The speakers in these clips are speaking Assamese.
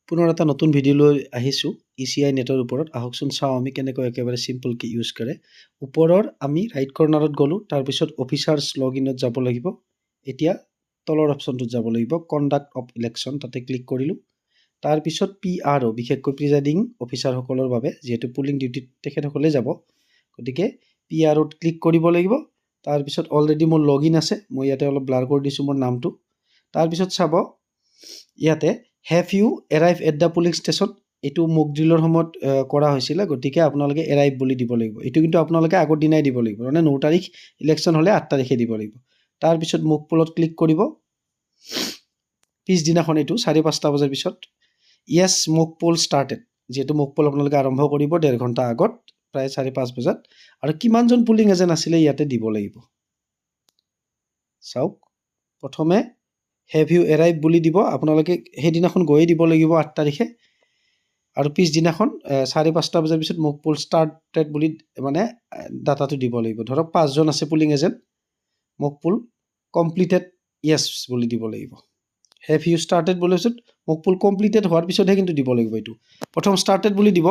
পুনৰ এটা নতুন ভিডিঅ' লৈ আহিছোঁ ECI নেটৰ ওপৰত। আহকচোন চাওঁ আমি কেনেকৈ একেবাৰে চিম্পলকৈ ইউজ কৰে। ওপৰৰ আমি ৰাইট কৰ্নাৰত গ'লোঁ, তাৰপিছত অফিচাৰ্ছ লগইনত যাব লাগিব। এতিয়া তলৰ অপশ্যনটোত যাব লাগিব, কণ্ডাক্ট অফ ইলেকশ্যন, তাতে ক্লিক কৰিলোঁ। তাৰপিছত PRO, বিশেষকৈ প্ৰিজাইডিং অফিচাৰসকলৰ বাবে, যিহেতু পুলিং ডিউটিত তেখেতসকলে যাব, গতিকে PROত ক্লিক কৰিব লাগিব। তাৰপিছত অলৰেডি মোৰ লগইন আছে, মই ইয়াতে অলপ ব্লাৰ কৰি দিছোঁ মোৰ নামটো। তাৰপিছত চাব ইয়াতে have you arrive at the polling station, এইটো মক ড্ৰিলৰ সময়ত কৰা হৈছিলে, গতিকে আপোনালোকে এৰাইভ বুলি দিব লাগিব। এইটো কিন্তু আপোনালোকে আগৰ দিনাই দিব লাগিব, মানে 9 তাৰিখ ইলেকশ্যন হ'লে 8 তাৰিখে দিব লাগিব। তাৰপিছত মক পোলত ক্লিক কৰিব, পিছদিনাখন এইটো 4:05 বজাৰ পিছত। য়েছ মক পোল ষ্টাৰ্টেড, যিহেতু মক পোল আপোনালোকে আৰম্ভ কৰিব 1.5 ঘণ্টা আগত, প্ৰায় 4:05 বজাত। আৰু কিমানজন পুলিং এজেণ্ট আছিলে ইয়াতে দিব লাগিব। চাওক, প্ৰথমে হেভ ইউ এৰাইভ বুলি দিব, আপোনালোকে সেইদিনাখন গৈয়ে দিব লাগিব 8 তাৰিখে। আৰু পিছদিনাখন 4:05 বজাৰ পিছত মক পোল ষ্টাৰ্টেড বুলি মানে ডাটাটো দিব লাগিব। ধৰক 5 জন আছে polling agent, mock poll completed য়েছ বুলি দিব লাগিব। হেভ ইউ ষ্টাৰ্টেড বুলি পিছত মক পোল কমপ্লিটেড হোৱাৰ পিছতহে কিন্তু দিব লাগিব। এইটো প্ৰথম ষ্টাৰ্টেড বুলি দিব,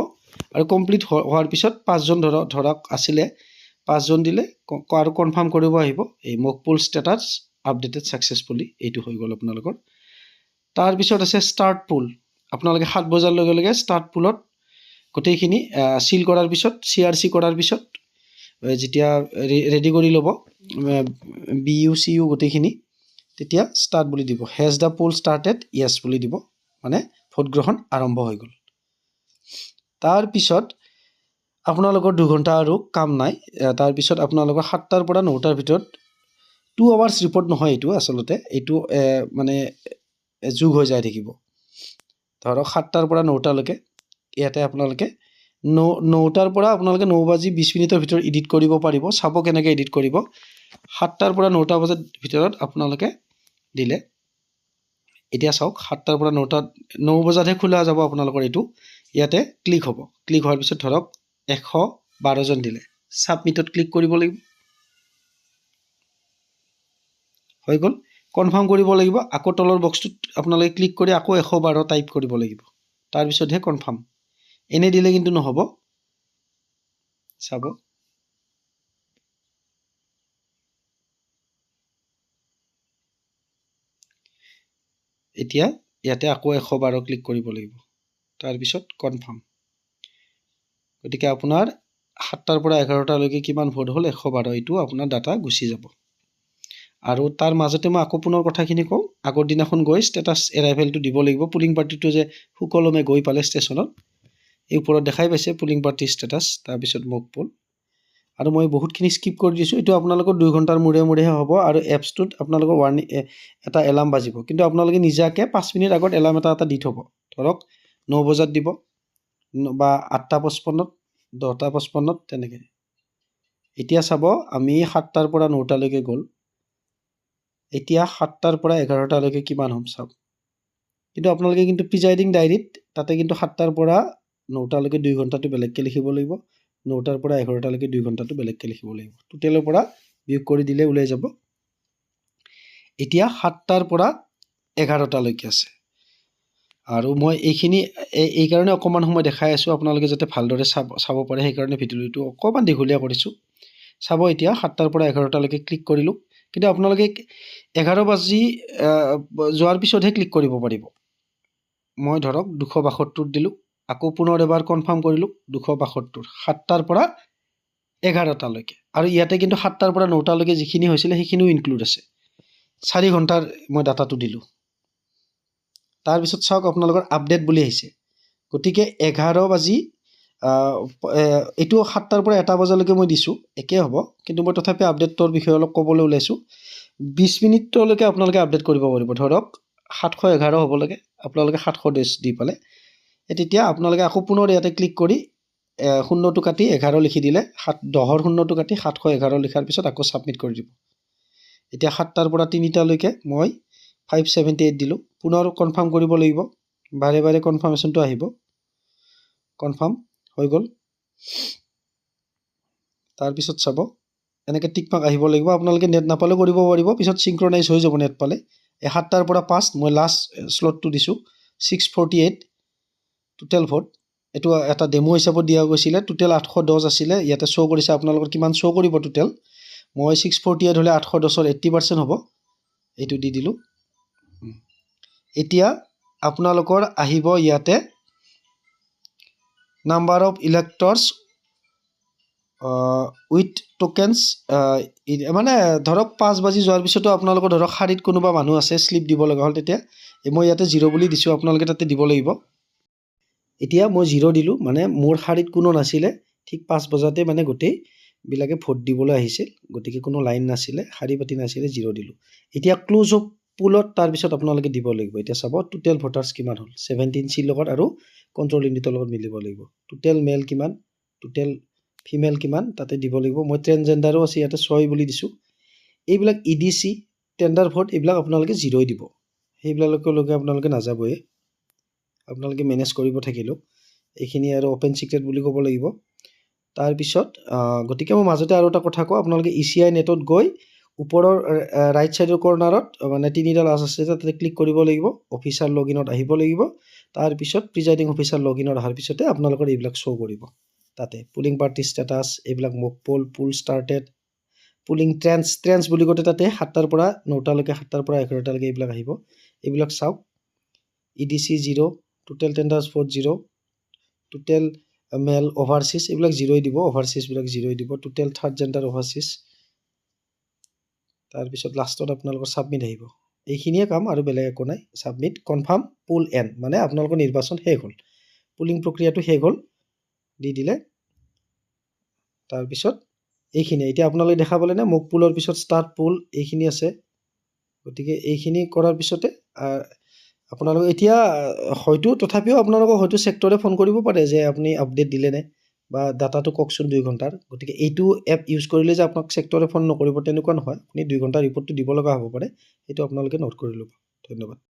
আৰু কমপ্লিট হোৱাৰ পিছত 5 জন ধৰক আছিলে, 5 জন দিলে আৰু কনফাৰ্ম কৰিব আহিব এই mock poll status updated successfully, এইটো হৈ গ'ল আপোনালোকৰ। তাৰপিছত আছে ষ্টাৰ্ট পুল, আপোনালোকে 7 বজাৰ লগে লগে ষ্টাৰ্ট পুলত গোটেইখিনি চিল কৰাৰ পিছত, CRC কৰাৰ পিছত, যেতিয়া ৰেডি কৰি ল'ব BU-CU গোটেইখিনি, তেতিয়া ষ্টাৰ্ট বুলি দিব। হেজ দ্য পোল ষ্টাৰ্টেড য়েছ বুলি দিব, মানে ভোট গ্ৰহণ আৰম্ভ হৈ গ'ল। তাৰপিছত আপোনালোকৰ 2 ঘণ্টা আৰু কাম নাই। তাৰপিছত আপোনালোকৰ 7টাৰ পৰা 9টাৰ ভিতৰত 2 আৱাৰ্ছ ৰিপৰ্ট নহয়, এইটো আচলতে এইটো মানে যোগ হৈ যাই থাকিব। ধৰক 7টাৰ পৰা 9টালৈকে ইয়াতে আপোনালোকে 9টাৰ পৰা আপোনালোকে 9:20 ভিতৰত এডিট কৰিব পাৰিব। চাব কেনেকৈ এডিট কৰিব। 7টাৰ পৰা 9টা বজাৰ ভিতৰত আপোনালোকে দিলে, এতিয়া চাওক 7টাৰ পৰা 9 বজাতহে খোলা যাব আপোনালোকৰ এইটো। ইয়াতে ক্লিক হ'ব, ক্লিক হোৱাৰ পিছত ধৰক 112 জন দিলে, ছাবমিটত ক্লিক কৰিব লাগিব। হৈ গ'ল, কনফাৰ্ম কৰিব লাগিব। আকৌ তলৰ বক্সটোত আপোনালোকে ক্লিক কৰি আকৌ 112 টাইপ কৰিব লাগিব, তাৰপিছতহে কনফাৰ্ম। এনে দিলে কিন্তু নহ'ব। চাব, এতিয়া ইয়াতে আকৌ 112 ক্লিক কৰিব লাগিব, তাৰপিছত কনফাৰ্ম। গতিকে আপোনাৰ 7টাৰ পৰা 11টালৈকে কিমান ভোট হ'ল 112, এইটো আপোনাৰ ডাটা গুচি যাব। আৰু তাৰ মাজতে মই আকৌ পুনৰ কথাখিনি কওঁ, আগৰ দিনাখন গৈ ষ্টেটাছ এৰাইভেলটো দিব লাগিব। পুলিং পাৰ্টিটো যে সুকলমে গৈ পালে ষ্টেচনত, এই ওপৰত দেখাই পাইছে পুলিং পাৰ্টি ষ্টেটাছ, তাৰপিছত মক পোল। আৰু মই বহুতখিনি স্কিপ কৰি দিছোঁ, এইটো আপোনালোকৰ 2 ঘণ্টাৰ মূৰে মূৰেহে হ'ব। আৰু এপছটোত আপোনালোকৰ এটা এলাৰ্ম বাজিব, কিন্তু আপোনালোকে নিজাকৈ 5 মিনিট আগত এলাৰ্ম এটা দি থ'ব। ধৰক 9 বজাত দিব, বা 8:55, 10:55 তেনেকৈ। এতিয়া চাব, আমি 7টাৰ পৰা 9টালৈকে গ'ল, এতিয়া 7টাৰ পৰা 11টালৈকে কিমান হ'ম চাওক। কিন্তু আপোনালোকে কিন্তু প্ৰিজাইডিং ডায়েৰীত তাতে কিন্তু 7টাৰ পৰা 9টালৈকে 2 ঘণ্টাটো বেলেগকৈ লিখিব লাগিব, 9টাৰ পৰা 11টালৈকে 2 ঘণ্টাটো বেলেগকৈ লিখিব লাগিব। টোটেলৰ পৰা বিয়োগ কৰি দিলে ওলাই যাব। এতিয়া 7টাৰ পৰা 11টালৈকে আছে, আৰু মই এইখিনি এই কাৰণে অকণমান সময় দেখাই আছোঁ, আপোনালোকে যাতে ভালদৰে চাব পাৰে, সেইকাৰণে ভিডিঅ'টো অকণমান দীঘলীয়া কৰিছোঁ। চাব, এতিয়া 7টাৰ পৰা 11টালৈকে ক্লিক কৰিলোঁ, কিন্তু আপোনালোকে 11 বাজি যোৱাৰ পিছতহে ক্লিক কৰিব পাৰিব। মই ধৰক 272 দিলোঁ, আকৌ পুনৰ এবাৰ কনফাৰ্ম কৰিলোঁ 272, 7টাৰ পৰা 11টালৈকে। আৰু ইয়াতে কিন্তু 7টাৰ পৰা 9টালৈকে যিখিনি হৈছিলে সেইখিনিও ইনক্লুড আছে। 4 ঘণ্টাৰ মই ডাটাটো দিলোঁ। তাৰপিছত চাওক, আপোনালোকৰ আপডেট বুলি আহিছে, গতিকে 11 বাজি এইটো 7টাৰ পৰা 1 বজালৈকে মই দিছোঁ, একেই হ'ব, কিন্তু মই তথাপি আপডেটৰ বিষয়ে অলপ ক'বলৈ ওলাইছোঁ। 20 মিনিটলৈকে আপোনালোকে আপডেট কৰিব পাৰিব। ধৰক 711 হ'ব লাগে, আপোনালোকে 710 দি পালে, তেতিয়া আপোনালোকে আকৌ পুনৰ ইয়াতে ক্লিক কৰি 0টো কাটি 11 লিখি দিলে, 10ৰ 0টো কাটি 711 লিখাৰ পিছত আকৌ ছাবমিট কৰি দিব। এতিয়া 7টাৰ পৰা 3টালৈকে মই 578 দিলোঁ, পুনৰ কনফাৰ্ম কৰিব লাগিব, বাৰে বাৰে কনফাৰ্মেশ্যনটো আহিব। কনফাৰ্ম হৈ গ'ল। তাৰপিছত চাব, এনেকৈ টিক মাৰ্ক আহিব লাগিব। আপোনালোকে নেট নাপালেও কৰিব পাৰিব, পিছত চিংক্ৰনাইজ হৈ যাব নেট পালে। 7টাৰ পৰা 5 মই লাষ্ট শ্লটটো দিছোঁ 648, টোটেল ভোট এইটো এটা ডেমো হিচাপত দিয়া গৈছিলে টোটেল 810 আছিলে ইয়াতে শ্ব' কৰিছে আপোনালোকৰ কিমান শ্ব' কৰিব টোটেল মই 648 হ'লে 810ৰ 80% হ'ব এইটো দি দিলোঁ এতিয়া আপোনালোকৰ আহিব ইয়াতে নাম্বাৰ অফ ইলেক্টৰ্ছ উইথ টোকেন্স মানে ধৰক 5 বাজি যোৱাৰ পিছতো আপোনালোকৰ ধৰক শাৰীত কোনোবা মানুহ আছে শ্লিপ দিব লগা হ'ল তেতিয়া মই ইয়াতে 0 বুলি দিছোঁ আপোনালোকে তাতে দিব লাগিব এতিয়া মই 0 দিলোঁ মানে মোৰ শাৰীত কোনো নাছিলে ঠিক 5 বজাতে মানে গোটেইবিলাকে ভোট দিবলৈ আহিছিল গতিকে কোনো লাইন নাছিলে শাৰী পাতি নাছিলে 0 দিলোঁ এতিয়া ক্লোজ অফ পুলত তাৰপিছত আপোনালোকে দিব লাগিব এতিয়া চাব টোটেল ভোটাৰ্ছ কিমান হ'ল 17 চিৰ লগত আৰু কণ্ট্ৰল ইউনিটৰ লগত মিলিব লাগিব টোটেল মেল কিমান টোটেল ফিমেল কিমান তাতে দিব লাগিব মই ট্ৰেন্সজেন্ডাৰো আছে ইয়াতে 6 বুলি দিছোঁ এইবিলাক EDC টেন্ডাৰ ভোট এইবিলাক আপোনালোকে 0 দিব সেইবিলাকলৈকে আপোনালোকে নাযাবই আপোনালোকে মেনেজ কৰিব থাকিলেও এইখিনি আৰু অপেন সিক্ৰেট বুলি ক'ব লাগিব তাৰপিছত গতিকে মই মাজতে আৰু এটা কথা কওঁ আপোনালোকে ECI নেটত গৈ ওপৰৰ ৰাইট সাইডৰ কৰ্নাৰত মানে তিনিডাল আছে তাতে ক্লিক কৰিব লাগিব অফিচাৰ লগইনত আহিব লাগিব তাৰপিছত প্ৰিজাইডিং অফিচাৰ লগইনত অহাৰ পিছতে আপোনালোকৰ এইবিলাক শ্ব' কৰিব তাতে পুলিং পাৰ্টি ষ্টেটাছ এইবিলাক মক পুল ষ্টাৰ্টেড পুলিং ট্ৰেন্স বুলি কওঁতে তাতে 7টাৰ পৰা 9টালৈকে 7টাৰ পৰা 11টালৈকে এইবিলাক আহিব এইবিলাক চাওক EDC 0 টোটেল টেন্ডাৰ্ছ ভোট 0 টোটেল মেল অভাৰচিজ এইবিলাক 0 দিব অভাৰচিজবিলাক 0 দিব টোটেল থাৰ্ড জেন্ডাৰ অভাৰচিজ তাৰপিছত লাষ্টত আপোনালোকৰ ছাবমিট আহিব এইখিনিয়ে কাম আৰু বেলেগ একো নাই ছাবমিট কনফাৰ্ম পুল এণ্ড মানে আপোনালোকৰ নিৰ্বাচন শেষ হ'ল পুলিং প্ৰক্ৰিয়াটো শেষ হ'ল দি দিলে তাৰপিছত এইখিনি এতিয়া আপোনালোকে দেখা পালে নে মোক পুলৰ পিছত ষ্টাৰ্ট পুল এইখিনি আছে গতিকে এইখিনি কৰাৰ পিছতে আপোনালোকে এতিয়া হয়তো তথাপিও আপোনালোকক হয়তো চেক্টৰে ফোন কৰিব পাৰে যে আপুনি আপডেট দিলে নে বা ডাটাটো কওকচোন 2 ঘণ্টাৰ গতিকে এইটো এপ ইউজ কৰিলে যে আপোনাক চেক্টৰে ফোন নকৰিব তেনেকুৱা নহয় আপুনি 2 ঘণ্টাৰ ৰিপৰ্টটো দিব লগা হ'ব পাৰে এইটো আপোনালোকে নোট কৰি ল'ব ধন্যবাদ